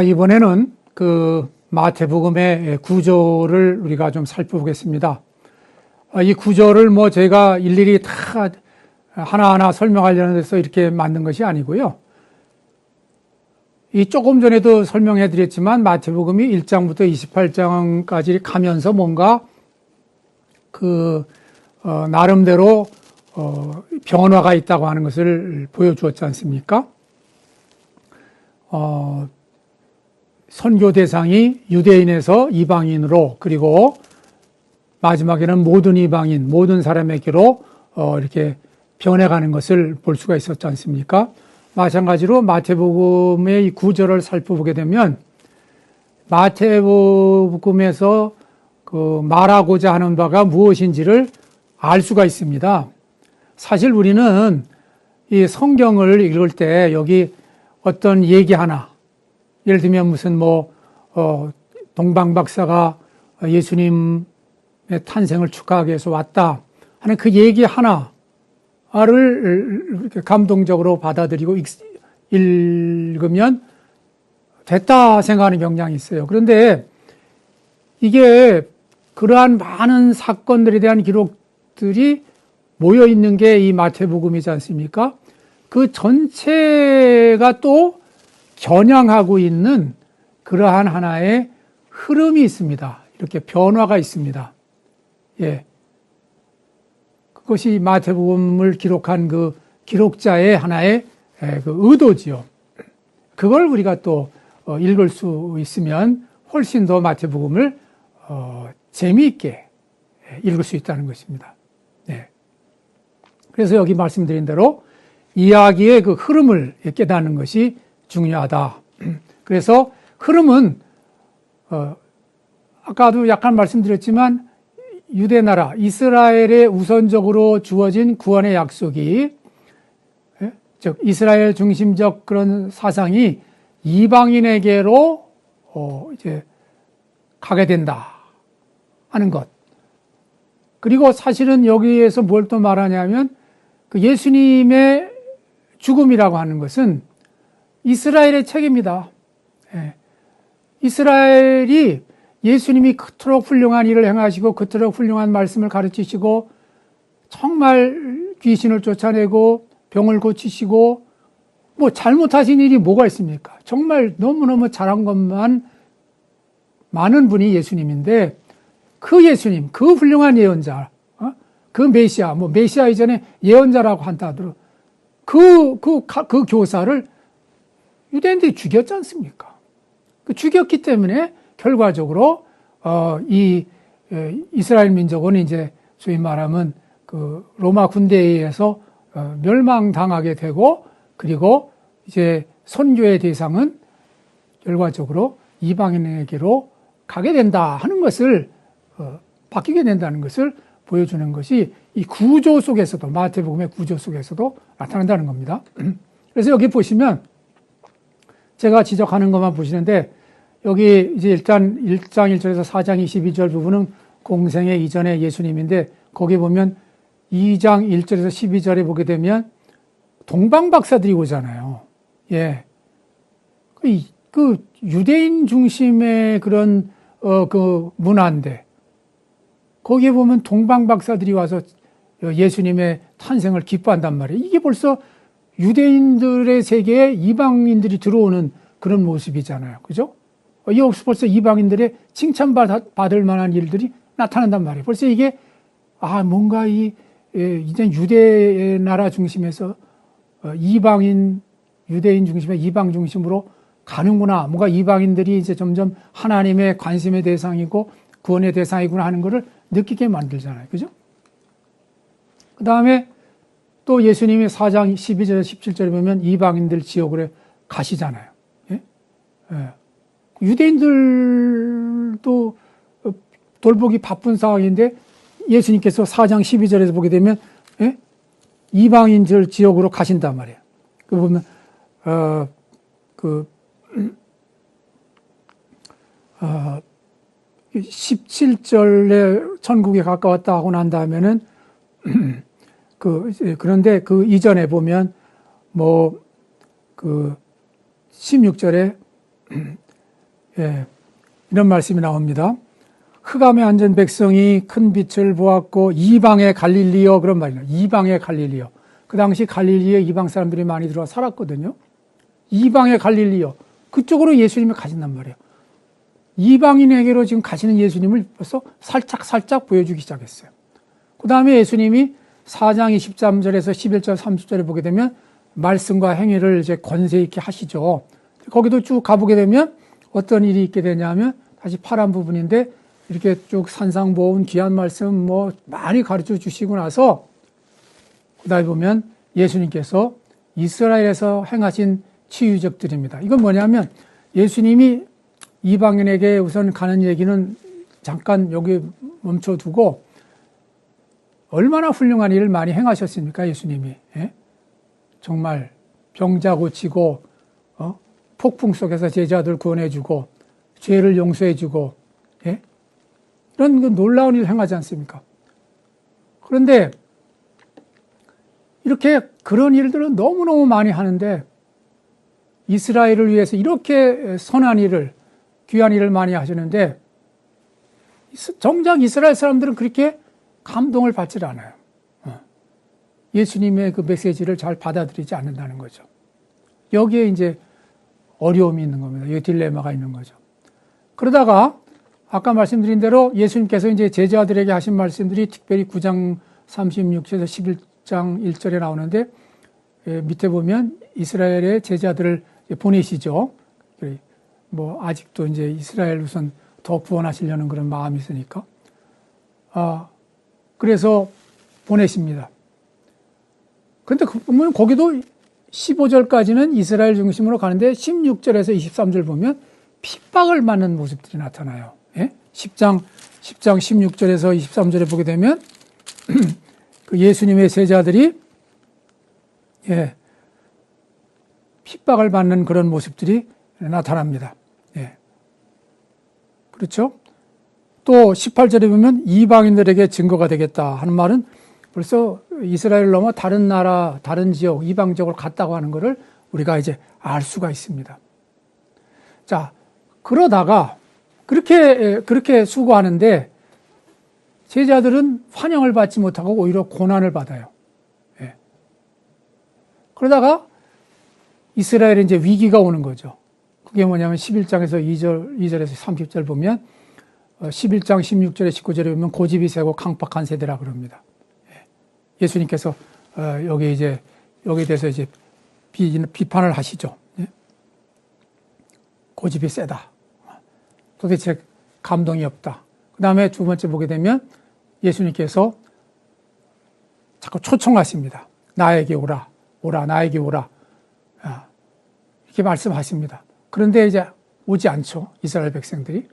이번에는 그 마태복음의 구조를 우리가 좀 살펴보겠습니다. 이 구조를 제가 일일이 다 하나하나 설명하려는 데서 이렇게 만든 것이 아니고요. 이 조금 전에도 설명해 드렸지만 마태복음이 1장부터 28장까지 가면서 뭔가 나름대로 변화가 있다고 하는 것을 보여주었지 않습니까? 선교 대상이 유대인에서 이방인으로, 그리고 마지막에는 모든 이방인, 모든 사람에게로 이렇게 변해가는 것을 볼 수가 있었지 않습니까? 마찬가지로 마태복음의 이 구절을 살펴보게 되면 마태복음에서 말하고자 하는 바가 무엇인지를 알 수가 있습니다. 사실 우리는 이 성경을 읽을 때 여기 어떤 얘기 하나, 예를 들면 무슨 동방박사가 예수님의 탄생을 축하하기 위해서 왔다 하는 그 얘기 하나를 이렇게 감동적으로 받아들이고 읽으면 됐다 생각하는 경향이 있어요. 그런데 이게 그러한 많은 사건들에 대한 기록들이 모여 있는 게 이 마태복음이지 않습니까? 그 전체가 또 겨냥하고 있는 그러한 하나의 흐름이 있습니다. 이렇게 변화가 있습니다. 예. 그것이 마태복음을 기록한 그 기록자의 하나의 그 의도지요. 그걸 우리가 또 읽을 수 있으면 훨씬 더 마태복음을 재미있게 읽을 수 있다는 것입니다. 네. 그래서 여기 말씀드린 대로 이야기의 그 흐름을 깨닫는 것이 중요하다. 그래서 흐름은 아까도 약간 말씀드렸지만 유대 나라 이스라엘에 우선적으로 주어진 구원의 약속이, 즉 이스라엘 중심적 그런 사상이 이방인에게로 이제 가게 된다 하는 것. 그리고 사실은 여기에서 뭘 또 말하냐면 그 예수님의 죽음이라고 하는 것은 이스라엘의 책입니다. 이스라엘이 예수님이 그토록 훌륭한 일을 행하시고 그토록 훌륭한 말씀을 가르치시고 정말 귀신을 쫓아내고 병을 고치시고 잘못하신 일이 뭐가 있습니까? 정말 너무너무 잘한 것만 많은 분이 예수님인데 그 예수님, 그 훌륭한 예언자, 그 메시아, 메시아 이전에 예언자라고 한다 하더라도 그 교사를 유대인들이 죽였지 않습니까? 죽였기 때문에 결과적으로 이 이스라엘 민족은 이제 소위 말하면 그 로마 군대에 의해서 멸망당하게 되고, 그리고 이제 선교의 대상은 결과적으로 이방인에게로 가게 된다 하는 것을 바뀌게 된다는 것을 보여주는 것이 이 구조 속에서도, 마태복음의 구조 속에서도 나타난다는 겁니다. 그래서 여기 보시면 제가 지적하는 것만 보시는데, 여기 이제 일단 1장 1절에서 4장 22절 부분은 공생의 이전의 예수님인데, 거기 보면 2장 1절에서 12절에 보게 되면 동방박사들이 오잖아요. 예. 그 유대인 중심의 그런 그 문화인데, 거기에 보면 동방박사들이 와서 예수님의 탄생을 기뻐한단 말이에요. 이게 벌써 유대인들의 세계에 이방인들이 들어오는 그런 모습이잖아요. 그죠? 여기서 벌써 이방인들의 칭찬받을 만한 일들이 나타난단 말이에요. 벌써 이게, 뭔가 이제 유대 나라 중심에서 유대인 중심에 이방 중심으로 가는구나. 뭔가 이방인들이 이제 점점 하나님의 관심의 대상이고 구원의 대상이구나 하는 것을 느끼게 만들잖아요. 그죠? 그 다음에 또 예수님이 4장 12절, 17절에 보면 이방인들 지옥으로 가시잖아요. 예? 예. 유대인들도 돌보기 바쁜 상황인데 예수님께서 4장 12절에서 보게 되면 이방인들 지옥으로 가신단 말이에요. 그 보면 17절에 천국에 가까웠다 하고 난 다음에는 그런데 그 이전에 보면 16절에 예, 이런 말씀이 나옵니다. 흑암에 앉은 백성이 큰 빛을 보았고 이방의 갈릴리여, 그런 말이에요. 이방의 갈릴리여. 그 당시 갈릴리에 이방 사람들이 많이 들어와 살았거든요. 이방의 갈릴리여. 그쪽으로 예수님이 가신단 말이에요. 이방인에게로 지금 가시는 예수님을 벌써 살짝 보여주기 시작했어요. 그 다음에 예수님이 4장 23절에서 11절 30절에 보게 되면 말씀과 행위를 이제 권세 있게 하시죠. 거기도 쭉 가보게 되면 어떤 일이 있게 되냐면 다시 파란 부분인데 이렇게 쭉 산상보훈 귀한 말씀 뭐 많이 가르쳐 주시고 나서 그다음에 보면 예수님께서 이스라엘에서 행하신 치유적들입니다. 이건 뭐냐면 예수님이 이방인에게 우선 가는 얘기는 잠깐 여기 멈춰두고 얼마나 훌륭한 일을 많이 행하셨습니까, 예수님이. 예? 정말 병자 고치고 폭풍 속에서 제자들 구원해주고 죄를 용서해주고 예? 이런 그 놀라운 일을 행하지 않습니까? 그런데 이렇게 그런 일들을 너무너무 많이 하는데 이스라엘을 위해서 이렇게 선한 일을 귀한 일을 많이 하시는데 정작 이스라엘 사람들은 그렇게 감동을 받질 않아요. 예수님의 그 메시지를 잘 받아들이지 않는다는 거죠. 여기에 이제 어려움이 있는 겁니다. 여기 딜레마가 있는 거죠. 그러다가 아까 말씀드린 대로 예수님께서 이제 제자들에게 하신 말씀들이 특별히 9장 36절에서 11장 1절에 나오는데 밑에 보면 이스라엘의 제자들을 보내시죠. 뭐 아직도 이제 이스라엘 우선 더 구원하시려는 그런 마음이 있으니까. 그래서 보내십니다. 그런데 보면 거기도 15절까지는 이스라엘 중심으로 가는데 16절에서 23절 보면 핍박을 받는 모습들이 나타나요. 예? 10장 16절에서 23절에 보게 되면 그 예수님의 제자들이 핍박을 받는 그런 모습들이 나타납니다. 예. 그렇죠? 또 18절에 보면 이방인들에게 증거가 되겠다 하는 말은 벌써 이스라엘을 넘어 다른 나라, 다른 지역, 이방 지역으로 갔다고 하는 것을 우리가 이제 알 수가 있습니다. 자, 그러다가 그렇게 수고하는데 제자들은 환영을 받지 못하고 오히려 고난을 받아요. 예. 그러다가 이스라엘에 이제 위기가 오는 거죠. 그게 뭐냐면 11장에서 2절에서 30절 보면 11장 16절에 19절에 보면 고집이 세고 강팍한 세대라 그럽니다. 예수님께서 여기에 대해서 이제 비판을 하시죠. 고집이 세다. 도대체 감동이 없다. 그 다음에 두 번째 보게 되면 예수님께서 자꾸 초청하십니다. 나에게 오라, 나에게 오라. 이렇게 말씀하십니다. 그런데 이제 오지 않죠. 이스라엘 백성들이.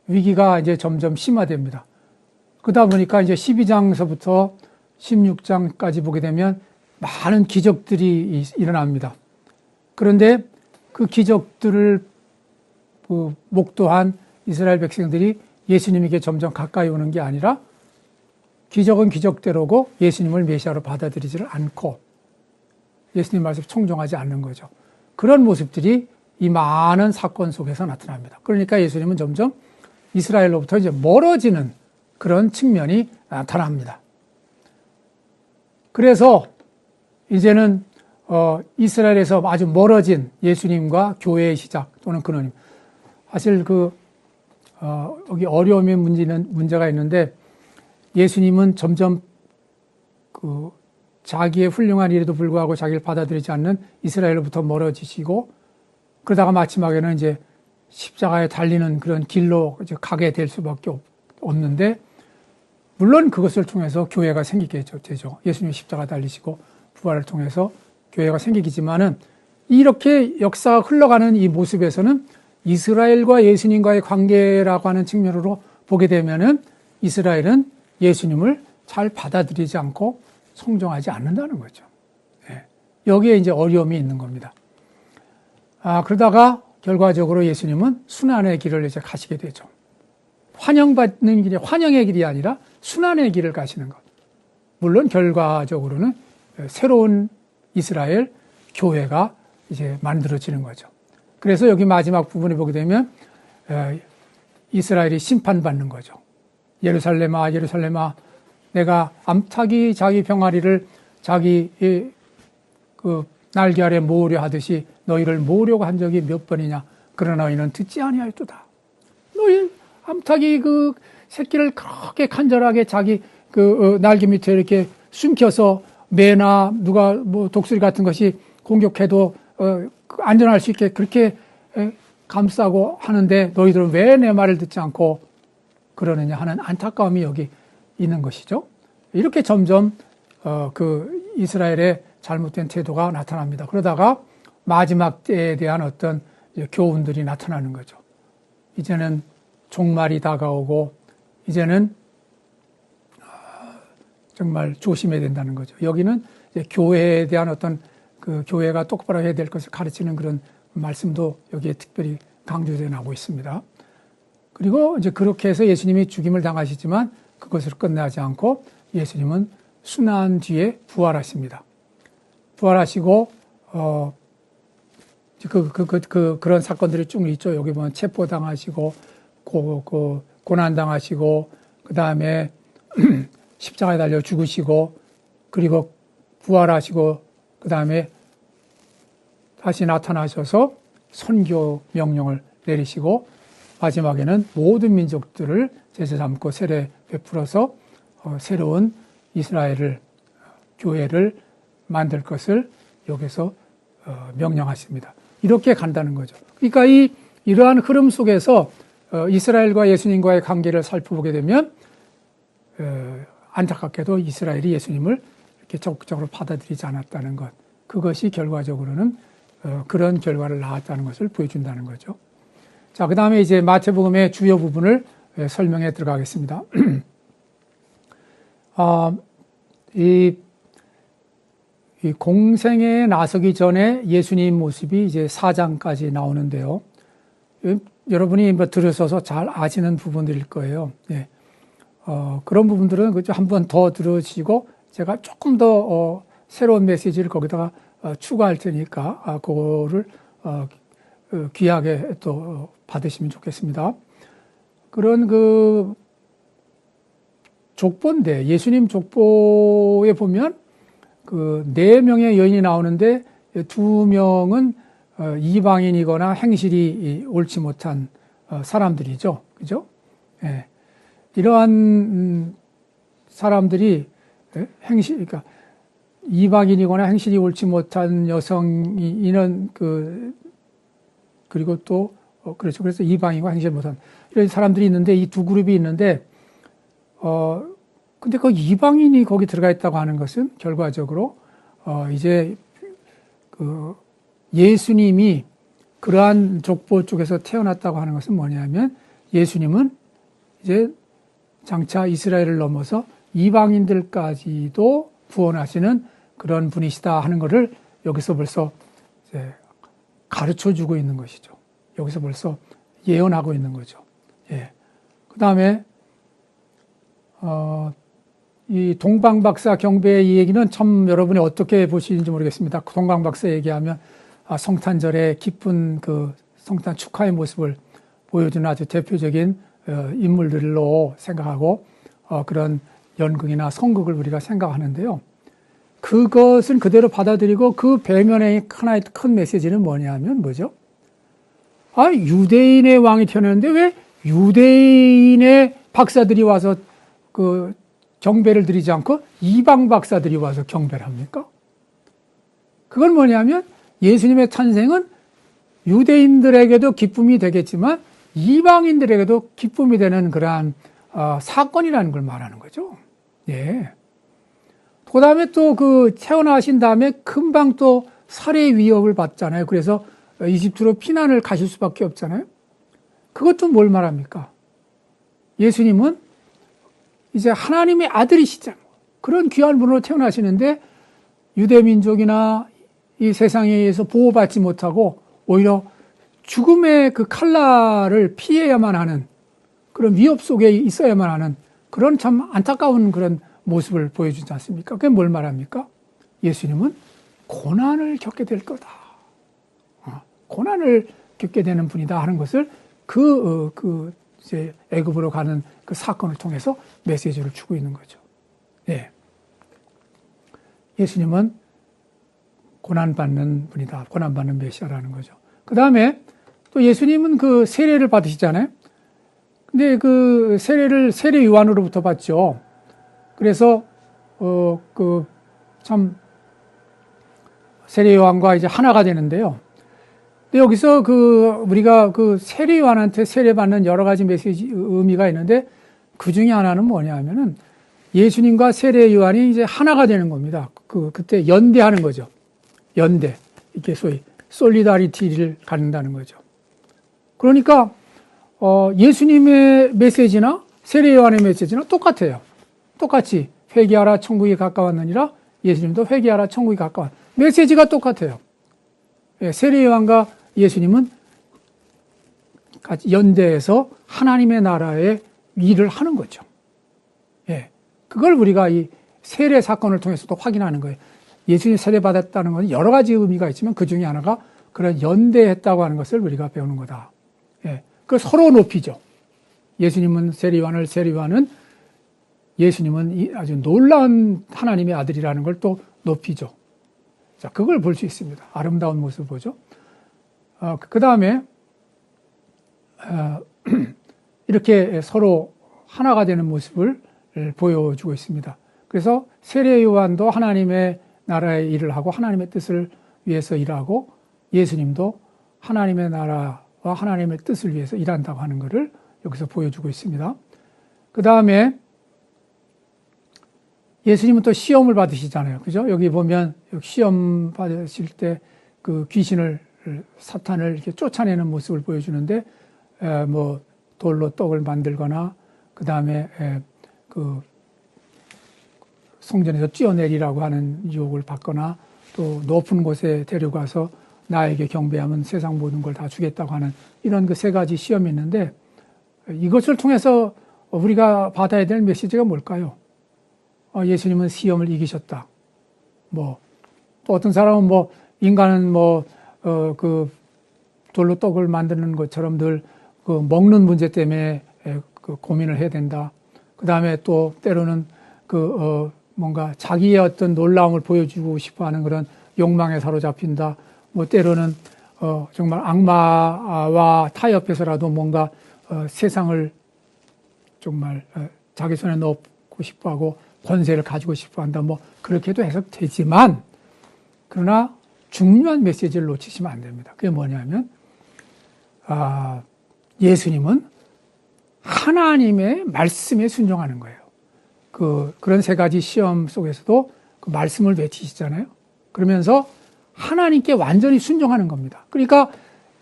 위기가 이제 점점 심화됩니다. 그러다 보니까 이제 12장서부터 16장까지 보게 되면 많은 기적들이 일어납니다. 그런데 그 기적들을 목도한 이스라엘 백성들이 예수님에게 점점 가까이 오는 게 아니라 기적은 기적대로고 예수님을 메시아로 받아들이지를 않고 예수님 말씀 청종하지 않는 거죠. 그런 모습들이 이 많은 사건 속에서 나타납니다. 그러니까 예수님은 점점 이스라엘로부터 이제 멀어지는 그런 측면이 나타납니다. 그래서 이제는 이스라엘에서 아주 멀어진 예수님과 교회의 시작 또는 근원임. 사실 여기 어려움의 문제가 있는데 예수님은 점점 자기의 훌륭한 일에도 불구하고 자기를 받아들이지 않는 이스라엘로부터 멀어지시고 그러다가 마지막에는 이제 십자가에 달리는 그런 길로 이제 가게 될 수밖에 없는데 물론 그것을 통해서 교회가 생기게 되죠. 예수님이 십자가 달리시고 부활을 통해서 교회가 생기지만은 이렇게 역사가 흘러가는 이 모습에서는 이스라엘과 예수님과의 관계라고 하는 측면으로 보게 되면은 이스라엘은 예수님을 잘 받아들이지 않고 성종하지 않는다는 거죠. 여기에 이제 어려움이 있는 겁니다. 그러다가 결과적으로 예수님은 순환의 길을 이제 가시게 되죠. 환영받는 길이 환영의 길이 아니라 순환의 길을 가시는 것. 물론 결과적으로는 새로운 이스라엘 교회가 이제 만들어지는 거죠. 그래서 여기 마지막 부분에 보게 되면 이스라엘이 심판받는 거죠. 예루살렘아 예루살렘아 내가 암탉이 자기 병아리를 자기 그 날개 아래 모으려 하듯이 너희를 모으려고 한 적이 몇 번이냐. 그러나 너희는 듣지 아니하였도다. 너희 암탉이 그 새끼를 그렇게 간절하게 자기 그 날개 밑에 이렇게 숨겨서 매나 누가 뭐 독수리 같은 것이 공격해도 안전할 수 있게 그렇게 감싸고 하는데 너희들은 왜 내 말을 듣지 않고 그러느냐 하는 안타까움이 여기 있는 것이죠. 이렇게 점점 그 이스라엘의 잘못된 태도가 나타납니다. 그러다가 마지막 때에 대한 어떤 교훈들이 나타나는 거죠. 이제는 종말이 다가오고 이제는 정말 조심해야 된다는 거죠. 여기는 이제 교회에 대한 어떤 그 교회가 똑바로 해야 될 것을 가르치는 그런 말씀도 여기에 특별히 강조되어 나오고 있습니다. 그리고 이제 그렇게 해서 예수님이 죽임을 당하시지만 그것을 끝내지 않고 예수님은 순환 뒤에 부활하십니다. 부활하시고 그런 사건들이 쭉 있죠. 여기 보면 체포당하시고 고난당하시고 그 다음에 십자가에 달려 죽으시고 그리고 부활하시고 그 다음에 다시 나타나셔서 선교 명령을 내리시고 마지막에는 모든 민족들을 제자 삼고 세례 베풀어서 새로운 이스라엘을 교회를 만들 것을 여기서 명령하십니다. 이렇게 간다는 거죠. 그러니까 이러한 흐름 속에서 이스라엘과 예수님과의 관계를 살펴보게 되면 안타깝게도 이스라엘이 예수님을 이렇게 적극적으로 받아들이지 않았다는 것, 그것이 결과적으로는 그런 결과를 낳았다는 것을 보여준다는 거죠. 자, 그 다음에 이제 마태복음의 주요 부분을 설명해 들어가겠습니다. 이 공생에 나서기 전에 예수님 모습이 이제 4장까지 나오는데요. 여러분이 들으셔서 잘 아시는 부분들일 거예요. 예. 그런 부분들은 한 번 더 들으시고 제가 조금 더 새로운 메시지를 거기다가 추가할 테니까 그거를 귀하게 또 받으시면 좋겠습니다. 그런 그 족보인데 예수님 족보에 보면 그 4명의 여인이 나오는데 2명은 이방인이거나 행실이 옳지 못한 사람들이죠. 그죠? 예. 이러한 사람들이 그러니까 이방인이거나 행실이 옳지 못한 여성이는 그리고 또 그렇죠. 그래서 이방인과 행실 못한 이런 사람들이 있는데 이 두 그룹이 있는데 근데 그 이방인이 거기 들어가 있다고 하는 것은 결과적으로 이제 그 예수님이 그러한 족보 쪽에서 태어났다고 하는 것은 뭐냐면 예수님은 이제 장차 이스라엘을 넘어서 이방인들까지도 구원하시는 그런 분이시다 하는 것을 여기서 벌써 이제 가르쳐 주고 있는 것이죠. 여기서 벌써 예언하고 있는 거죠. 예. 그 다음에, 이 동방박사 경배의 이 얘기는 참 여러분이 어떻게 보시는지 모르겠습니다. 동방박사 얘기하면 성탄절에 기쁜 그 성탄 축하의 모습을 보여주는 아주 대표적인 인물들로 생각하고 그런 연극이나 성극을 우리가 생각하는데요. 그것은 그대로 받아들이고 그 배면의 하나의 큰 메시지는 뭐냐면 뭐죠? 유대인의 왕이 태어났는데 왜 유대인의 박사들이 와서 그 경배를 드리지 않고 이방 박사들이 와서 경배를 합니까? 그건 뭐냐면 예수님의 탄생은 유대인들에게도 기쁨이 되겠지만 이방인들에게도 기쁨이 되는 그러한 사건이라는 걸 말하는 거죠. 예. 그 다음에 또 그 태어나신 다음에 금방 또 살해 위협을 받잖아요. 그래서 이집트로 피난을 가실 수밖에 없잖아요. 그것도 뭘 말합니까? 예수님은 이제 하나님의 아들이시잖아요. 그런 귀한 분으로 태어나시는데 유대민족이나 이 세상에 의해서 보호받지 못하고 오히려 죽음의 그 칼날을 피해야만 하는 그런 위협 속에 있어야만 하는 그런 참 안타까운 그런 모습을 보여주지 않습니까? 그게 뭘 말합니까? 예수님은 고난을 겪게 될 거다. 고난을 겪게 되는 분이다 하는 것을 이제 애굽으로 가는 그 사건을 통해서 메시지를 주고 있는 거죠. 예. 예수님은 고난받는 분이다. 고난받는 메시아라는 거죠. 그 다음에 또 예수님은 그 세례를 받으시잖아요. 근데 그 세례를 세례 요한으로부터 받죠. 그래서 참 세례 요한과 이제 하나가 되는데요. 근데 여기서 우리가 세례 요한한테 세례받는 여러 가지 메시지 의미가 있는데 그 중에 하나는 뭐냐면은 예수님과 세례 요한이 이제 하나가 되는 겁니다. 그때 연대하는 거죠. 연대. 이렇게 소위 솔리다리티를 갖는다는 거죠. 그러니까 예수님의 메시지나 세례 요한의 메시지나 똑같아요. 똑같이 회개하라 천국이 가까웠느니라. 예수님도 회개하라 천국이 가까워. 메시지가 똑같아요. 예, 세례 요한과 예수님은 같이 연대해서 하나님의 나라의 일을 하는 거죠. 예, 그걸 우리가 이 세례 사건을 통해서도 확인하는 거예요. 예수님 세례받았다는 건 여러 가지 의미가 있지만 그 중에 하나가 그런 연대했다고 하는 것을 우리가 배우는 거다. 예, 그걸 서로 높이죠. 예수님은 세례 요한은 예수님은 아주 놀라운 하나님의 아들이라는 걸 또 높이죠. 자, 그걸 볼 수 있습니다. 아름다운 모습을 보죠. 그 다음에 이렇게 서로 하나가 되는 모습을 보여주고 있습니다. 그래서 세례 요한도 하나님의 나라의 일을 하고 하나님의 뜻을 위해서 일하고 예수님도 하나님의 나라와 하나님의 뜻을 위해서 일한다고 하는 것을 여기서 보여주고 있습니다. 그 다음에 예수님은 또 시험을 받으시잖아요. 그죠? 여기 보면 시험 받으실 때 그 사탄을 이렇게 쫓아내는 모습을 보여주는데, 돌로 떡을 만들거나, 그 다음에, 성전에서 뛰어내리라고 하는 유혹을 받거나, 또 높은 곳에 데려가서 나에게 경배하면 세상 모든 걸 다 주겠다고 하는 이런 그 세 가지 시험이 있는데, 이것을 통해서 우리가 받아야 될 메시지가 뭘까요? 예수님은 시험을 이기셨다. 또 어떤 사람은 인간은 돌로 떡을 만드는 것처럼 늘 먹는 문제 때문에 고민을 해야 된다. 그 다음에 또 때로는 뭔가 자기의 어떤 놀라움을 보여주고 싶어 하는 그런 욕망에 사로잡힌다. 때로는 정말 악마와 타협해서라도 뭔가 세상을 정말 자기 손에 넣고 싶어 하고 권세를 가지고 싶어 한다. 그렇게도 해석되지만, 그러나 중요한 메시지를 놓치시면 안 됩니다. 그게 뭐냐면, 예수님은 하나님의 말씀에 순종하는 거예요. 그런 세 가지 시험 속에서도 그 말씀을 외치시잖아요. 그러면서 하나님께 완전히 순종하는 겁니다. 그러니까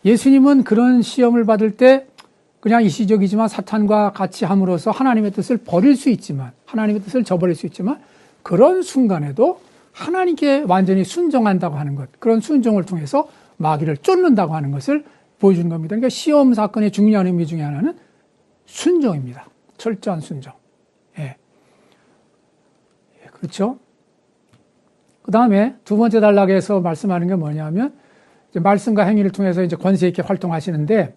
예수님은 그런 시험을 받을 때 그냥 일시적이지만 사탄과 같이 함으로써 하나님의 뜻을 버릴 수 있지만, 하나님의 뜻을 저버릴 수 있지만, 그런 순간에도 하나님께 완전히 순종한다고 하는 것, 그런 순종을 통해서 마귀를 쫓는다고 하는 것을 보여주는 겁니다. 그러니까 시험 사건의 중요한 의미 중에 하나는 순종입니다. 철저한 순종. 예. 그렇죠? 그 다음에 두 번째 단락에서 말씀하는 게 뭐냐면, 이제 말씀과 행위를 통해서 이제 권세 있게 활동하시는데,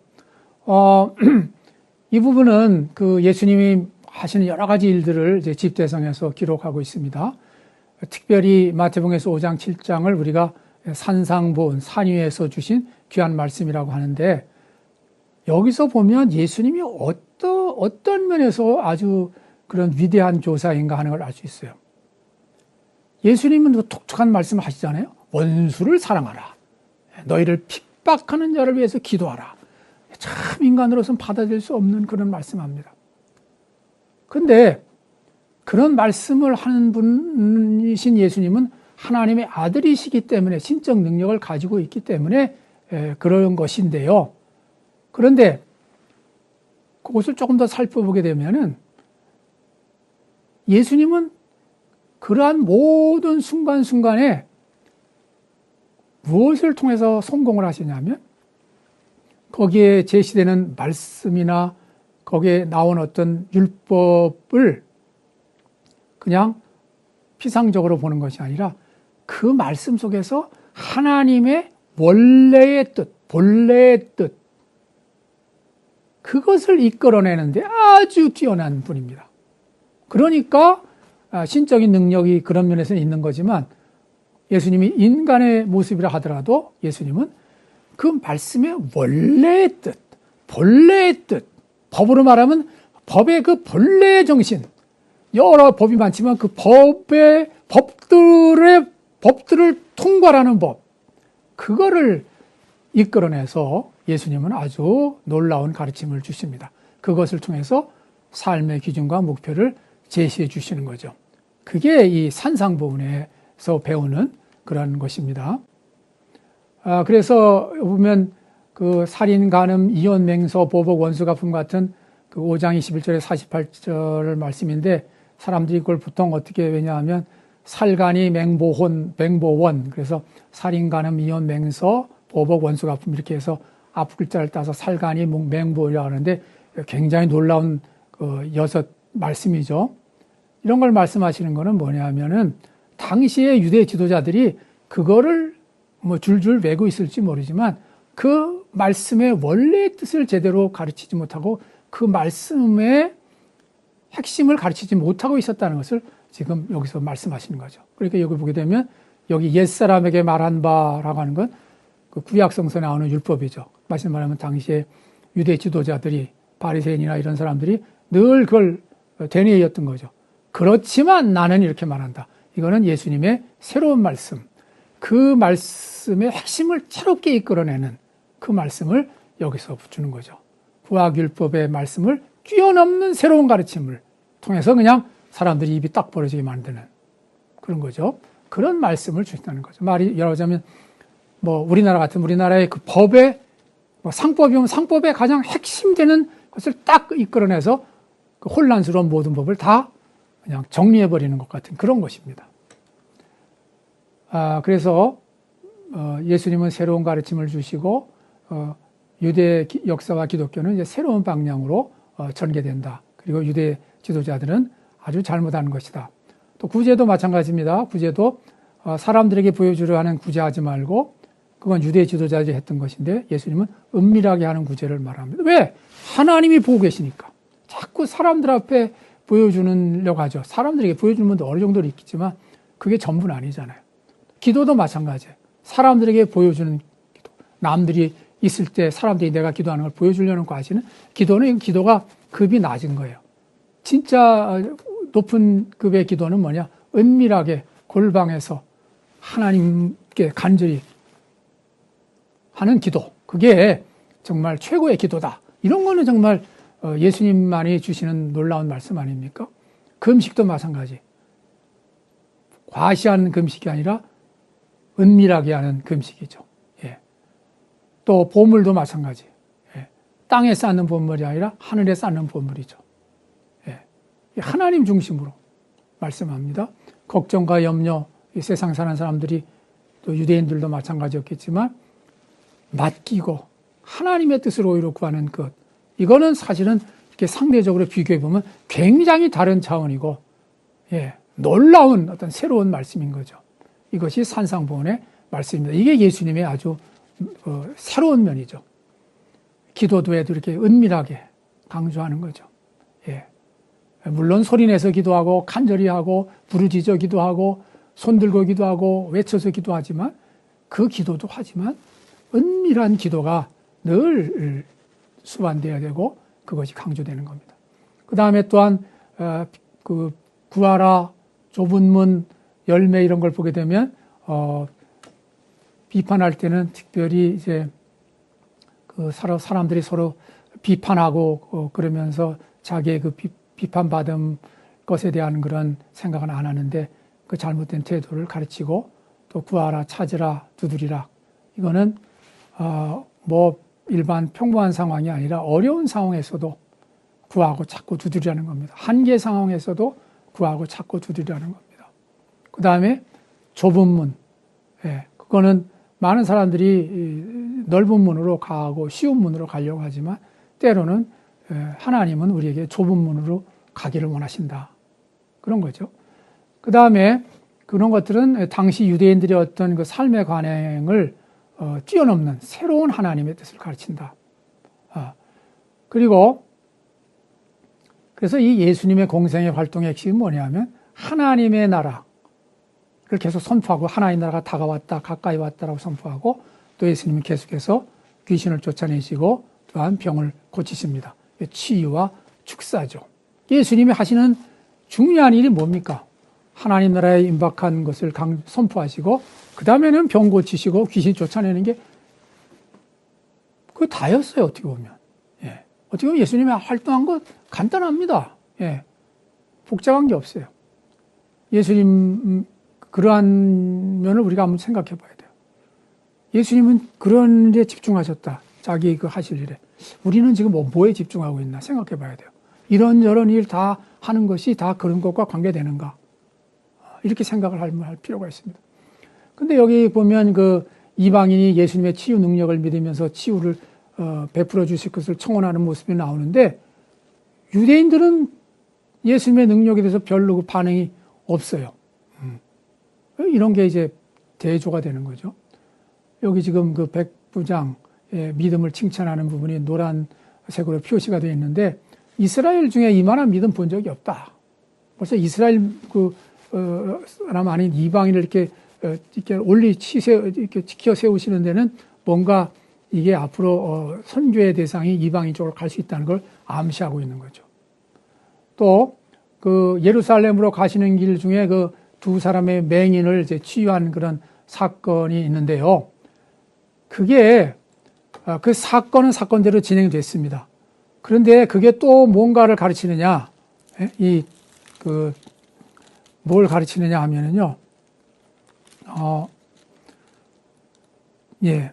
이 부분은 예수님이 하시는 여러 가지 일들을 이제 집대성에서 기록하고 있습니다. 특별히 마태복음에서 5장, 7장을 우리가 산상본, 산 위에서 주신 귀한 말씀이라고 하는데, 여기서 보면 예수님이 어떤 면에서 아주 그런 위대한 교사인가 하는 걸 알 수 있어요. 예수님은 독특한 말씀을 하시잖아요. 원수를 사랑하라. 너희를 핍박하는 자를 위해서 기도하라. 참 인간으로서는 받아들일 수 없는 그런 말씀합니다. 그런데 그런 말씀을 하는 분이신 예수님은 하나님의 아들이시기 때문에 신적 능력을 가지고 있기 때문에 그런 것인데요. 그런데 그것을 조금 더 살펴보게 되면은 예수님은 그러한 모든 순간순간에 무엇을 통해서 성공을 하시냐면 거기에 제시되는 말씀이나 거기에 나온 어떤 율법을 그냥 피상적으로 보는 것이 아니라 그 말씀 속에서 하나님의 원래의 뜻, 본래의 뜻, 그것을 이끌어내는데 아주 뛰어난 분입니다. 그러니까 신적인 능력이 그런 면에서는 있는 거지만 예수님이 인간의 모습이라 하더라도 예수님은 그 말씀의 원래의 뜻, 본래의 뜻, 법으로 말하면 법의 그 본래의 정신, 여러 법이 많지만 그 법들을 통괄하는 법, 그거를 이끌어내서 예수님은 아주 놀라운 가르침을 주십니다. 그것을 통해서 삶의 기준과 목표를 제시해 주시는 거죠. 그게 이 산상보훈에서 배우는 그런 것입니다. 그래서 보면 그 살인, 간음, 이혼, 맹서, 보복, 원수갚음 같은 그 5장 21절에 48절 말씀인데 사람들이 그걸 보통 어떻게 왜냐하면 살간이 맹보원, 그래서 살인, 간음, 이혼, 맹서, 보복, 원수갚음 이렇게 해서 앞 글자를 따서 살간이 맹보이라고 하는데 굉장히 놀라운 그 6 말씀이죠. 이런 걸 말씀하시는 거는 뭐냐면은 당시의 유대 지도자들이 그거를 뭐 줄줄 외고 있을지 모르지만 그 말씀의 원래의 뜻을 제대로 가르치지 못하고 그 말씀의 핵심을 가르치지 못하고 있었다는 것을 지금 여기서 말씀하시는 거죠. 그러니까 여기 보게 되면 여기 옛사람에게 말한 바라고 하는 건 그 구약성서에 나오는 율법이죠. 말하면 당시에 유대 지도자들이 바리새인이나 이런 사람들이 늘 그걸 되뇌었던 거죠. 그렇지만 나는 이렇게 말한다. 이거는 예수님의 새로운 말씀, 그 말씀의 핵심을 새롭게 이끌어내는 그 말씀을 여기서 붙이는 거죠. 구약율법의 말씀을 뛰어넘는 새로운 가르침을 통해서 그냥 사람들이 입이 딱 벌어지게 만드는 그런 거죠. 그런 말씀을 주신다는 거죠. 말이 여러자면 뭐 우리나라의 그 법의 뭐 상법이면 상법의 가장 핵심되는 것을 딱 이끌어내서 그 혼란스러운 모든 법을 다 그냥 정리해버리는 것 같은 그런 것입니다. 그래서 예수님은 새로운 가르침을 주시고 유대 역사와 기독교는 이제 새로운 방향으로 전개된다. 그리고 유대 지도자들은 아주 잘못한 것이다. 또 구제도 마찬가지입니다. 구제도 사람들에게 보여주려 하는 구제하지 말고 그건 유대 지도자들이 했던 것인데 예수님은 은밀하게 하는 구제를 말합니다. 왜? 하나님이 보고 계시니까. 자꾸 사람들 앞에 보여주려고 하죠. 사람들에게 보여주는 분도 어느 정도는 있겠지만 그게 전부는 아니잖아요. 기도도 마찬가지예요. 사람들에게 보여주는 기도. 남들이 있을 때 사람들이 내가 기도하는 걸 보여주려는 거 아시는 기도는 기도가 급이 낮은 거예요. 진짜 높은 급의 기도는 뭐냐? 은밀하게 골방에서 하나님께 간절히 하는 기도. 그게 정말 최고의 기도다. 이런 거는 정말 예수님만이 주시는 놀라운 말씀 아닙니까? 금식도 마찬가지. 과시하는 금식이 아니라 은밀하게 하는 금식이죠. 예. 또 보물도 마찬가지. 예. 땅에 쌓는 보물이 아니라 하늘에 쌓는 보물이죠. 예. 하나님 중심으로 말씀합니다. 걱정과 염려, 이 세상 사는 사람들이 또 유대인들도 마찬가지였겠지만 맡기고 하나님의 뜻을 오히려 구하는 것. 이거는 사실은 이렇게 상대적으로 비교해보면 굉장히 다른 차원이고, 예, 놀라운 어떤 새로운 말씀인 거죠. 이것이 산상보훈의 말씀입니다. 이게 예수님의 아주 새로운 면이죠. 기도도에도 이렇게 은밀하게 강조하는 거죠. 예. 물론 소리내서 기도하고 간절히 하고 부르짖어 기도하고 손들고 기도하고 외쳐서 기도하지만 그 기도도 하지만 은밀한 기도가 늘 수반되어야 되고 그것이 강조되는 겁니다. 그 다음에 또한 그 구하라, 좁은 문, 열매 이런 걸 보게 되면 비판할 때는 특별히 이제 그 사람들이 서로 비판하고 그러면서 자기의 그 비판받은 것에 대한 그런 생각은 안 하는데 그 잘못된 태도를 가르치고 또 구하라, 찾으라, 두드리라. 이거는 뭐 일반 평범한 상황이 아니라 어려운 상황에서도 구하고 찾고 두드리라는 겁니다. 한계 상황에서도 구하고 찾고 두드리라는 겁니다. 그 다음에 좁은 문. 예, 그거는 많은 사람들이 넓은 문으로 가고 쉬운 문으로 가려고 하지만 때로는 하나님은 우리에게 좁은 문으로 가기를 원하신다. 그런 거죠. 그 다음에 그런 것들은 당시 유대인들의 어떤 그 삶의 관행을 뛰어넘는 새로운 하나님의 뜻을 가르친다. 그리고 그래서 이 예수님의 공생의 활동의 핵심이 뭐냐면 하나님의 나라를 계속 선포하고 하나님의 나라가 다가왔다, 가까이 왔다라고 선포하고 또 예수님이 계속해서 귀신을 쫓아내시고 또한 병을 고치십니다. 치유와 축사죠. 예수님이 하시는 중요한 일이 뭡니까? 하나님 나라에 임박한 것을 선포하시고 그 다음에는 병 고치시고 귀신 쫓아내는 게 그거 다였어요. 어떻게 보면. 예. 어떻게 보면 예수님이 활동한 거 간단합니다. 예. 복잡한 게 없어요. 예수님 그러한 면을 우리가 한번 생각해 봐야 돼요. 예수님은 그런 데 집중하셨다. 자기 그 하실 일에. 우리는 지금 뭐에 집중하고 있나 생각해 봐야 돼요. 이런저런 일 다 하는 것이 다 그런 것과 관계되는가. 이렇게 생각을 할 필요가 있습니다. 근데 여기 보면 그 이방인이 예수님의 치유 능력을 믿으면서 치유를 베풀어 주실 것을 청원하는 모습이 나오는데 유대인들은 예수님의 능력에 대해서 별로 그 반응이 없어요. 이런 게 이제 대조가 되는 거죠. 여기 지금 그 백부장의 믿음을 칭찬하는 부분이 노란색으로 표시가 되어 있는데 이스라엘 중에 이만한 믿음 본 적이 없다. 벌써 이스라엘 사람 아닌 이방인을 이렇게 이렇게 지켜 세우시는 데는 뭔가 이게 앞으로 선교의 대상이 이방인 쪽으로 갈 수 있다는 걸 암시하고 있는 거죠. 또 그 예루살렘으로 가시는 길 중에 그 두 사람의 맹인을 이제 치유한 그런 사건이 있는데요. 그게 그 사건은 사건대로 진행됐습니다. 그런데 그게 또 뭔가를 가르치느냐? 뭘 가르치느냐 하면은요. 예.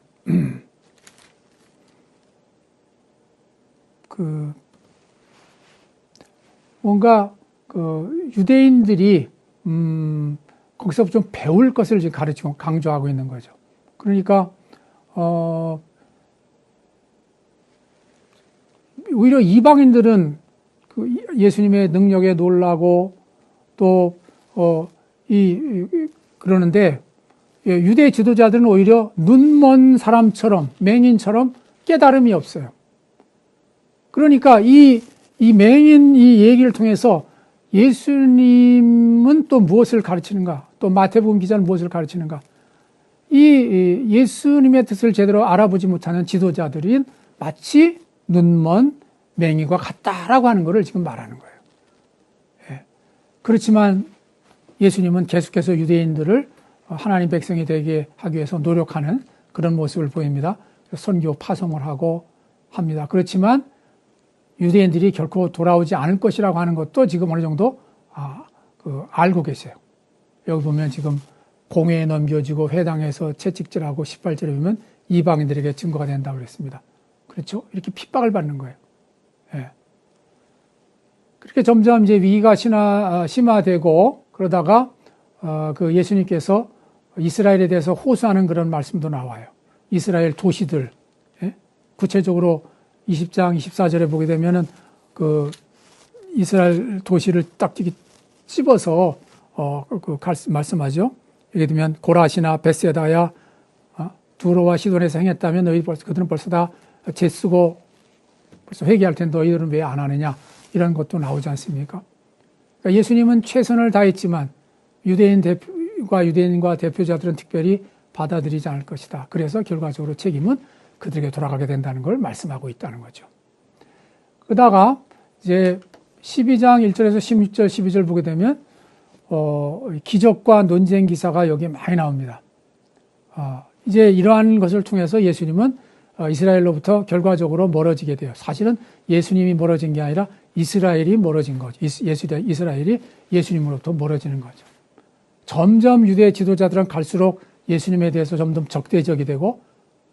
뭔가 유대인들이 거기서 좀 배울 것을 지금 가르치고 강조하고 있는 거죠. 그러니까 오히려 이방인들은 그 예수님의 능력에 놀라고 또 그러는데 유대 지도자들은 오히려 눈먼 사람처럼 맹인처럼 깨달음이 없어요. 그러니까 이 맹인 이 얘기를 통해서 예수님은 또 무엇을 가르치는가? 또 마태복음 기자는 무엇을 가르치는가? 이 예수님의 뜻을 제대로 알아보지 못하는 지도자들이 마치 눈먼 맹인과 같다라고 하는 것을 지금 말하는 거예요. 예. 그렇지만 예수님은 계속해서 유대인들을 하나님 백성이 되게 하기 위해서 노력하는 그런 모습을 보입니다. 선교 파송을 하고 합니다. 그렇지만 유대인들이 결코 돌아오지 않을 것이라고 하는 것도 지금 어느 정도 알고 계세요. 여기 보면 지금 공회에 넘겨지고 회당에서 채찍질하고 18절에 보면 이방인들에게 증거가 된다고 그랬습니다. 그렇죠? 이렇게 핍박을 받는 거예요. 예. 그렇게 점점 이제 위기가 심화되고 그러다가 그 예수님께서 이스라엘에 대해서 호소하는 그런 말씀도 나와요. 이스라엘 도시들, 예? 구체적으로 20장 24절에 보게 되면은 그 이스라엘 도시를 딱 찝어서 말씀하죠. 예를 들면 고라시나 벳세다야 두로와 시돈에서 행했다면 그들은 벌써 다 죄쓰고 벌써 회개할 텐데 너희들은 왜 안 하느냐 이런 것도 나오지 않습니까? 그러니까 예수님은 최선을 다했지만 유대인과 대표자들은 특별히 받아들이지 않을 것이다. 그래서 결과적으로 책임은 그들에게 돌아가게 된다는 걸 말씀하고 있다는 거죠. 그러다가 이제 12장 1절에서 16절, 12절 보게 되면 기적과 논쟁 기사가 여기에 많이 나옵니다. 이제 이러한 것을 통해서 예수님은 이스라엘로부터 결과적으로 멀어지게 돼요. 사실은 예수님이 멀어진 게 아니라 이스라엘이 멀어진 거죠. 이스라엘이 예수님으로부터 멀어지는 거죠. 점점 유대 지도자들은 갈수록 예수님에 대해서 점점 적대적이 되고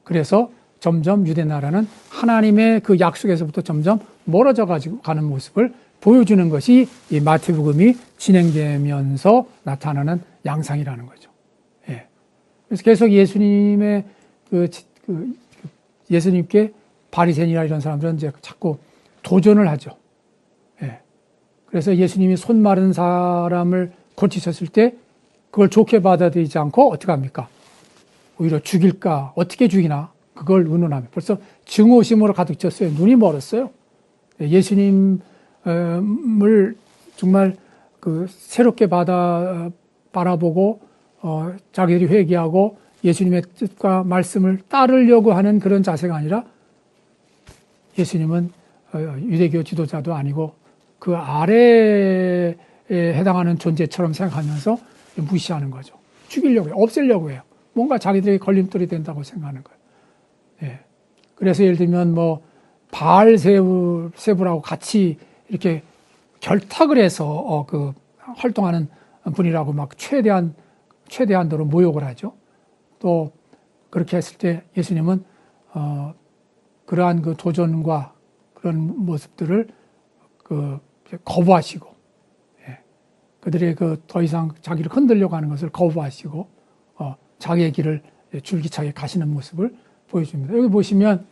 그래서 점점 유대 나라는 하나님의 그 약속에서부터 점점 멀어져 가지고 가는 모습을 보여주는 것이 이 마태복음이 진행되면서 나타나는 양상이라는 거죠. 예. 그래서 계속 예수님의 예수님께 바리새인이나 이런 사람들은 이제 자꾸 도전을 하죠. 예. 그래서 예수님이 손 마른 사람을 고치셨을 때 그걸 좋게 받아들이지 않고 어떻게 합니까? 오히려 죽일까, 어떻게 죽이나, 그걸 의논하며 벌써 증오심으로 가득 찼어요. 눈이 멀었어요. 예수님을 정말 새롭게 바라보고, 자기들이 회개하고 예수님의 뜻과 말씀을 따르려고 하는 그런 자세가 아니라 예수님은 유대교 지도자도 아니고 그 아래에 해당하는 존재처럼 생각하면서 무시하는 거죠. 죽이려고 해요. 없애려고 해요. 뭔가 자기들에게 걸림돌이 된다고 생각하는 거예요. 예. 그래서 예를 들면 바알세불하고 같이 이렇게 결탁을 해서 활동하는 분이라고 막 최대한도로 모욕을 하죠. 또 그렇게 했을 때 예수님은 그러한 도전과 그런 모습들을 거부하시고, 예. 그들의 더 이상 자기를 흔들려고 하는 것을 거부하시고 자기의 길을 줄기차게 가시는 모습을 보여줍니다. 여기 보시면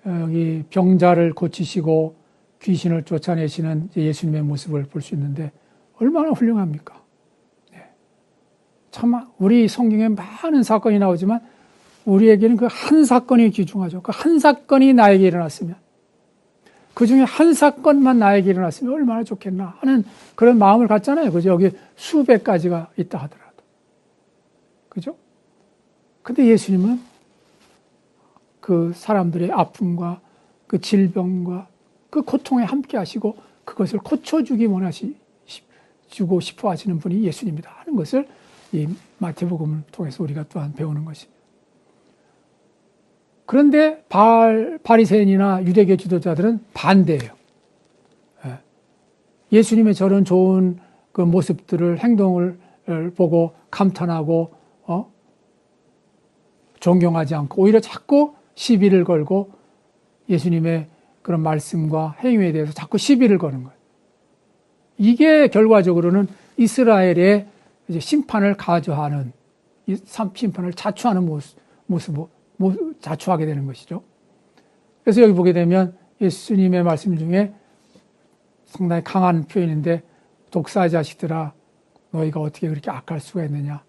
여기 병자를 고치시고 귀신을 쫓아내시는 예수님의 모습을 볼 수 있는데 얼마나 훌륭합니까? 예. 참 우리 성경에 많은 사건이 나오지만 우리에게는 그 한 사건이 귀중하죠. 그 한 사건이 나에게 일어났으면, 그 중에 한 사건만 나에게 일어났으면 얼마나 좋겠나 하는 그런 마음을 갖잖아요. 그죠? 여기 수백 가지가 있다 하더라도. 그죠? 근데 예수님은 그 사람들의 아픔과 그 질병과 그 고통에 함께 하시고 그것을 고쳐주기 주고 싶어 하시는 분이 예수님이다 하는 것을 이 마태복음을 통해서 우리가 또한 배우는 것입니다. 그런데 바리새인이나 유대교 지도자들은 반대예요. 예수님의 저런 좋은 그 모습들을, 행동을 보고 감탄하고 존경하지 않고 오히려 자꾸 시비를 걸고 예수님의 그런 말씀과 행위에 대해서 자꾸 시비를 거는 거예요. 이게 결과적으로는 이스라엘의 이제 심판을 가져하는, 심판을 자초하는 자초하게 되는 것이죠. 그래서 여기 보게 되면 예수님의 말씀 중에 상당히 강한 표현인데, 독사의 자식들아 너희가 어떻게 그렇게 악할 수가 있느냐.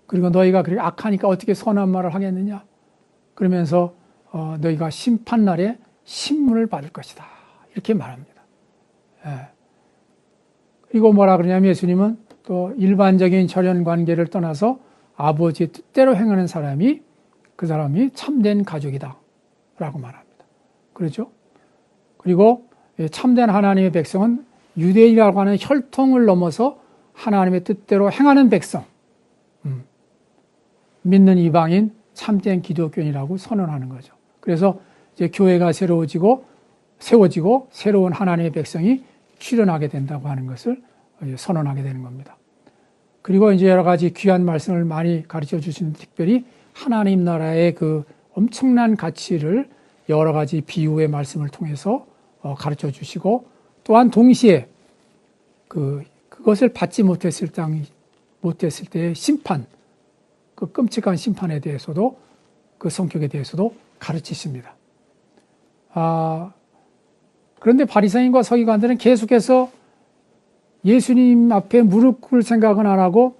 그리고 너희가 그렇게 악하니까 어떻게 선한 말을 하겠느냐. 그러면서 너희가 심판날에 신문을 받을 것이다. 이렇게 말합니다. 그리고 뭐라 그러냐면 예수님은 또 일반적인 절연 관계를 떠나서 아버지의 뜻대로 행하는 사람이, 그 사람이 참된 가족이다 라고 말합니다. 그렇죠? 그리고 참된 하나님의 백성은 유대인이라고 하는 혈통을 넘어서 하나님의 뜻대로 행하는 백성, 믿는 이방인, 참된 기독교인이라고 선언하는 거죠. 그래서 이제 교회가 세워지고 새로운 하나님의 백성이 출현하게 된다고 하는 것을 선언하게 되는 겁니다. 그리고 이제 여러 가지 귀한 말씀을 많이 가르쳐 주시는, 특별히 하나님 나라의 그 엄청난 가치를 여러 가지 비유의 말씀을 통해서 가르쳐 주시고, 또한 동시에 그것을 받지 못했을 때의 심판, 그 끔찍한 심판에 대해서도, 그 성격에 대해서도 가르치십니다. 그런데 바리새인과 서기관들은 계속해서 예수님 앞에 무릎 꿇을 생각은 안 하고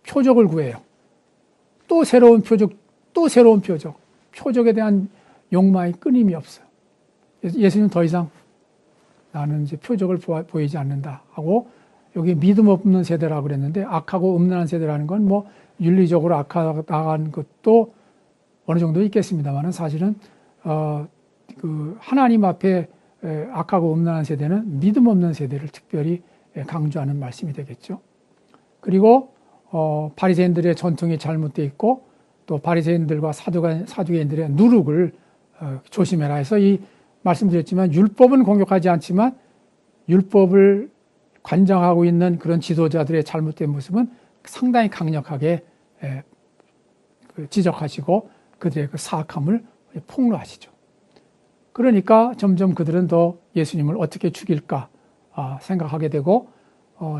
표적을 구해요. 또 새로운 표적, 표적에 대한 욕망이 끊임이 없어요. 예수님 더 이상 나는 이제 표적을 보이지 않는다 하고, 여기 믿음 없는 세대라고 그랬는데, 악하고 음란한 세대라는 건 윤리적으로 악화나간 것도 어느 정도 있겠습니다만, 사실은 그 하나님 앞에 악하고 음란한 세대는 믿음 없는 세대를 특별히 강조하는 말씀이 되겠죠. 그리고 바리새인들의 전통이 잘못되어 있고, 또 바리새인들과 사두개인들의 누룩을 조심해라 해서 이 말씀드렸지만, 율법은 공격하지 않지만 율법을 관장하고 있는 그런 지도자들의 잘못된 모습은 상당히 강력하게 지적하시고 그들의 그 사악함을 폭로하시죠. 그러니까 점점 그들은 더 예수님을 어떻게 죽일까 생각하게 되고,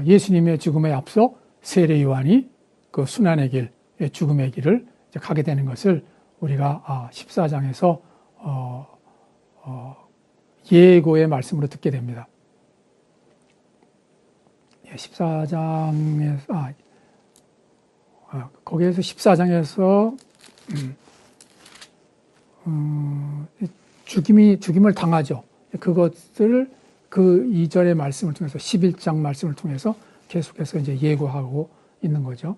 예수님의 죽음에 앞서 세례 요한이 그 순환의 길, 죽음의 길을 가게 되는 것을 우리가 14장에서 예고의 말씀으로 듣게 됩니다. 14장에서 거기에서 14장에서 죽임을 당하죠. 그것을 그 2절의 말씀을 통해서 11장 말씀을 통해서 계속해서 이제 예고하고 있는 거죠.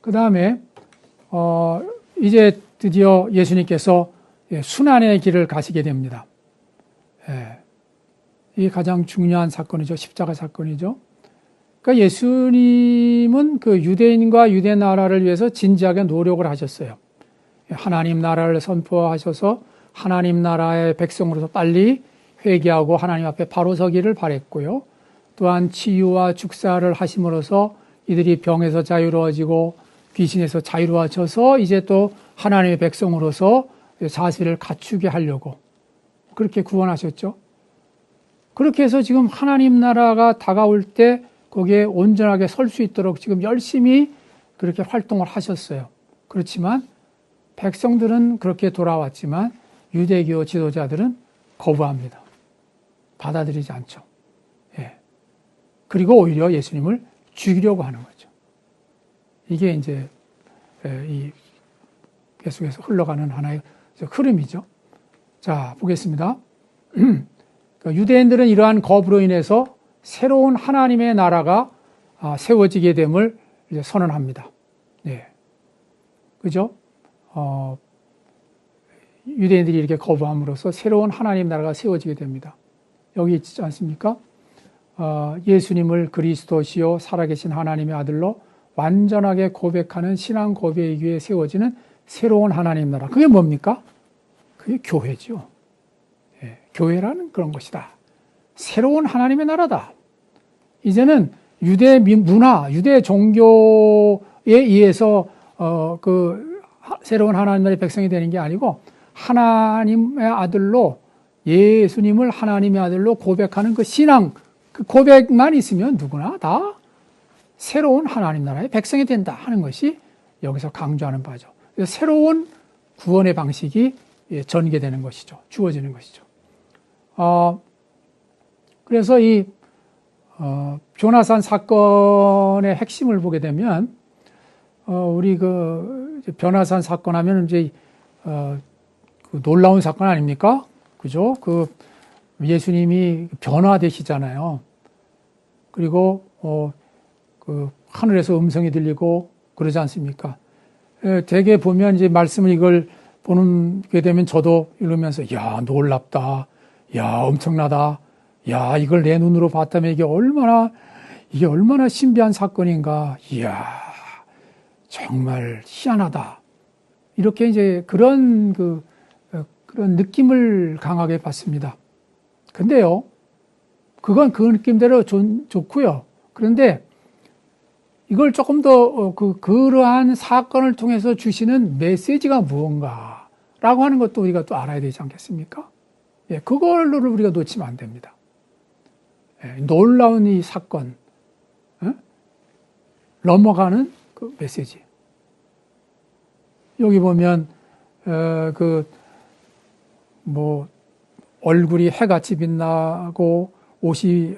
그 다음에 이제 드디어 예수님께서 순환의 길을 가시게 됩니다. 이게 가장 중요한 사건이죠. 십자가 사건이죠. 그러니까 예수님은 그 유대인과 유대 나라를 위해서 진지하게 노력을 하셨어요. 하나님 나라를 선포하셔서 하나님 나라의 백성으로서 빨리 회개하고 하나님 앞에 바로 서기를 바랬고요. 또한 치유와 축사를 하심으로써 이들이 병에서 자유로워지고 귀신에서 자유로워져서 이제 또 하나님의 백성으로서 자세를 갖추게 하려고 그렇게 구원하셨죠. 그렇게 해서 지금 하나님 나라가 다가올 때 거기에 온전하게 설 수 있도록 지금 열심히 그렇게 활동을 하셨어요. 그렇지만 백성들은 그렇게 돌아왔지만 유대교 지도자들은 거부합니다. 받아들이지 않죠. 그리고 오히려 예수님을 죽이려고 하는 거죠. 이게 이제 이 계속해서 흘러가는 하나의 흐름이죠. 자, 보겠습니다. 유대인들은 이러한 거부로 인해서 새로운 하나님의 나라가 세워지게 됨을 이제 선언합니다. 그죠? 유대인들이 이렇게 거부함으로써 새로운 하나님 나라가 세워지게 됩니다. 여기 있지 않습니까? 예수님을 그리스도시요 살아계신 하나님의 아들로 완전하게 고백하는 신앙 고백 위에 세워지는 새로운 하나님 나라. 그게 뭡니까? 그게 교회죠. 교회라는 그런 것이다. 새로운 하나님의 나라다. 이제는 유대 문화, 유대 종교에 의해서 그 새로운 하나님 나라의 백성이 되는 게 아니고 하나님의 아들로 예수님을 하나님의 아들로 고백하는 그 신앙, 그 고백만 있으면 누구나 다 새로운 하나님 나라의 백성이 된다 하는 것이 여기서 강조하는 바죠. 그래서 새로운 구원의 방식이 전개되는 것이죠. 주어지는 것이죠. 그래서 이 조나산 사건의 핵심을 보게 되면 우리 그 변화산 사건 하면 이제 그 놀라운 사건 아닙니까? 그죠? 그 예수님이 변화되시잖아요. 그리고 그 하늘에서 음성이 들리고 그러지 않습니까? 대개 보면 이제 말씀을 이걸 보게 되면 저도 이러면서 야 놀랍다, 야 엄청나다, 야 이걸 내 눈으로 봤다면 이게 얼마나 신비한 사건인가, 이야 정말 희한하다. 이렇게 이제 그런 느낌을 강하게 받습니다. 근데요, 그건 그 느낌대로 좋고요. 그런데 이걸 조금 더 그러한 사건을 통해서 주시는 메시지가 무언가라고 하는 것도 우리가 또 알아야 되지 않겠습니까? 그걸로 우리가 놓치면 안 됩니다. 놀라운 이 사건, 넘어가는 그 메시지. 여기 보면 얼굴이 해같이 빛나고 옷이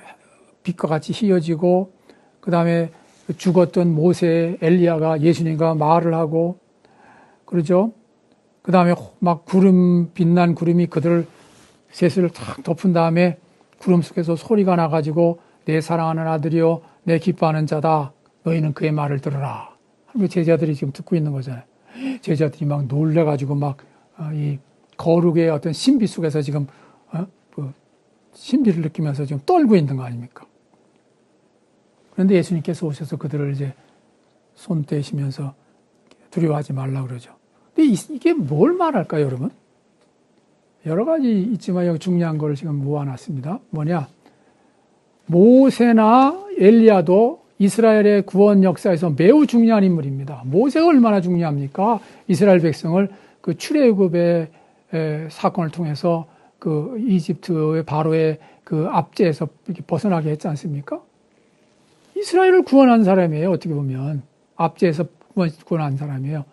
빛과 같이 휘어지고 그 다음에 죽었던 모세, 엘리야가 예수님과 말을 하고 그러죠. 그 다음에 막 빛난 구름이 그들 셋을 탁 덮은 다음에 구름 속에서 소리가 나가지고 내 사랑하는 아들이요 내 기뻐하는 자다 너희는 그의 말을 들으라. 제자들이 지금 듣고 있는 거잖아요. 제자들이 막 놀래가지고 막 이 거룩의 어떤 신비 속에서 지금 신비를 느끼면서 지금 떨고 있는 거 아닙니까? 그런데 예수님께서 오셔서 그들을 이제 손 떼시면서 두려워하지 말라 그러죠. 근데 이게 뭘 말할까요, 여러분? 여러 가지 있지만 여기 중요한 걸 지금 모아놨습니다. 뭐냐? 모세나 엘리야도 이스라엘의 구원 역사에서 매우 중요한 인물입니다. 모세가 얼마나 중요합니까? 이스라엘 백성을 그 출애굽의 사건을 통해서 그 이집트의 바로의 그 압제에서 이렇게 벗어나게 했지 않습니까? 이스라엘을 구원한 사람이에요. 어떻게 보면 압제에서 구원한 사람이에요.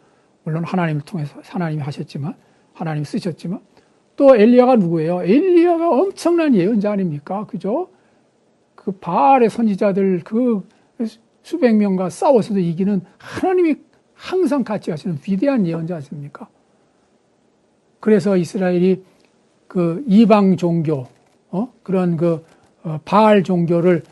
물론 하나님을 통해서 하나님이 하셨지만 하나님이 쓰셨지만 또 엘리야가 누구예요? 엘리야가 엄청난 예언자 아닙니까? 그죠? 그 바알의 선지자들 그 수백 명과 싸워서도 이기는 하나님이 항상 같이 하시는 위대한 예언자 아닙니까? 그래서 이스라엘이 그 이방 종교, 그런 바알 종교를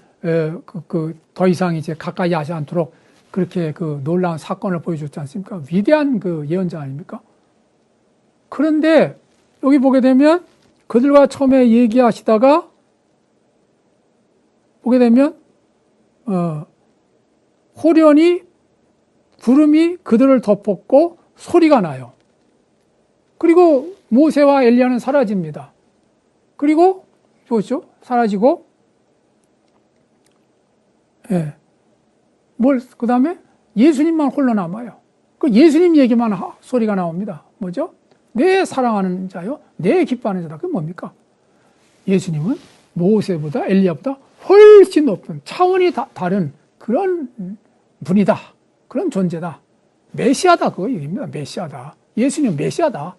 더 이상 이제 가까이 하지 않도록 그렇게 그 놀라운 사건을 보여줬지 않습니까? 위대한 그 예언자 아닙니까? 그런데 여기 보게 되면 그들과 처음에 얘기하시다가 보게 되면 호련히 구름이 그들을 덮었고 소리가 나요. 그리고 모세와 엘리야는 사라집니다. 그리고 보시죠. 사라지고 그 다음에 예수님만 홀로 남아요. 그 예수님 얘기만 소리가 나옵니다. 뭐죠? 내 사랑하는 자요, 내 기뻐하는 자다. 그게 뭡니까? 예수님은 모세보다 엘리야보다 훨씬 높은 차원이 다른 그런 분이다. 그런 존재다. 메시아다. 그거 얘기입니다. 메시아다. 예수님 메시아다.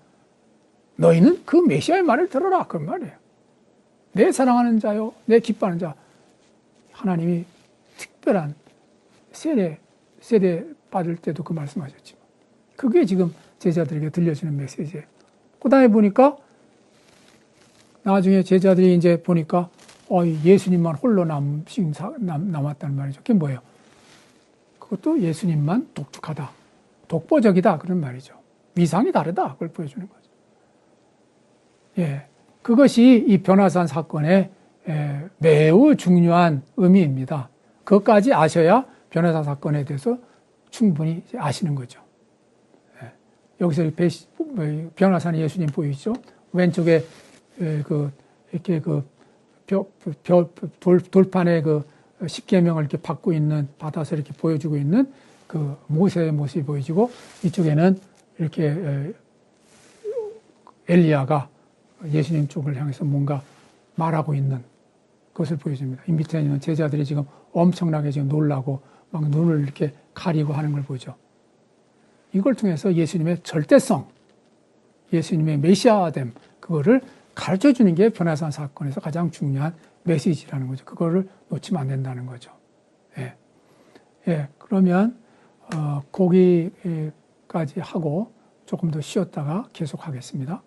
너희는 그 메시아의 말을 들어라. 그런 말이에요. 내 사랑하는 자요, 내 기뻐하는 자. 하나님이 특별한 세례 받을 때도 그 말씀하셨지만 그게 지금 제자들에게 들려주는 메시지예요. 그 다음에 보니까 나중에 제자들이 이제 보니까 예수님만 홀로 남았다는 말이죠. 그게 뭐예요? 그것도 예수님만 독특하다. 독보적이다. 그런 말이죠. 위상이 다르다. 그걸 보여주는 거죠. 예. 그것이 이 변화산 사건의 매우 중요한 의미입니다. 그것까지 아셔야 변화산 사건에 대해서 충분히 아시는 거죠. 예. 여기서 변화산 예수님 보이죠? 왼쪽에 이렇게 돌판에 십계명을 이렇게 받고 있는, 받아서 이렇게 보여주고 있는 그 모세의 모습이 보여지고, 이쪽에는 이렇게 엘리야가 예수님 쪽을 향해서 뭔가 말하고 있는 것을 보여줍니다. 이 밑에 있는 제자들이 지금 엄청나게 지금 놀라고 막 눈을 이렇게 가리고 하는 걸 보죠. 이걸 통해서 예수님의 절대성, 예수님의 메시아됨, 그거를 가르쳐 주는 게 변화산 사건에서 가장 중요한 메시지라는 거죠. 그거를 놓치면 안 된다는 거죠. 예. 그러면 거기까지 하고 조금 더 쉬었다가 계속 하겠습니다.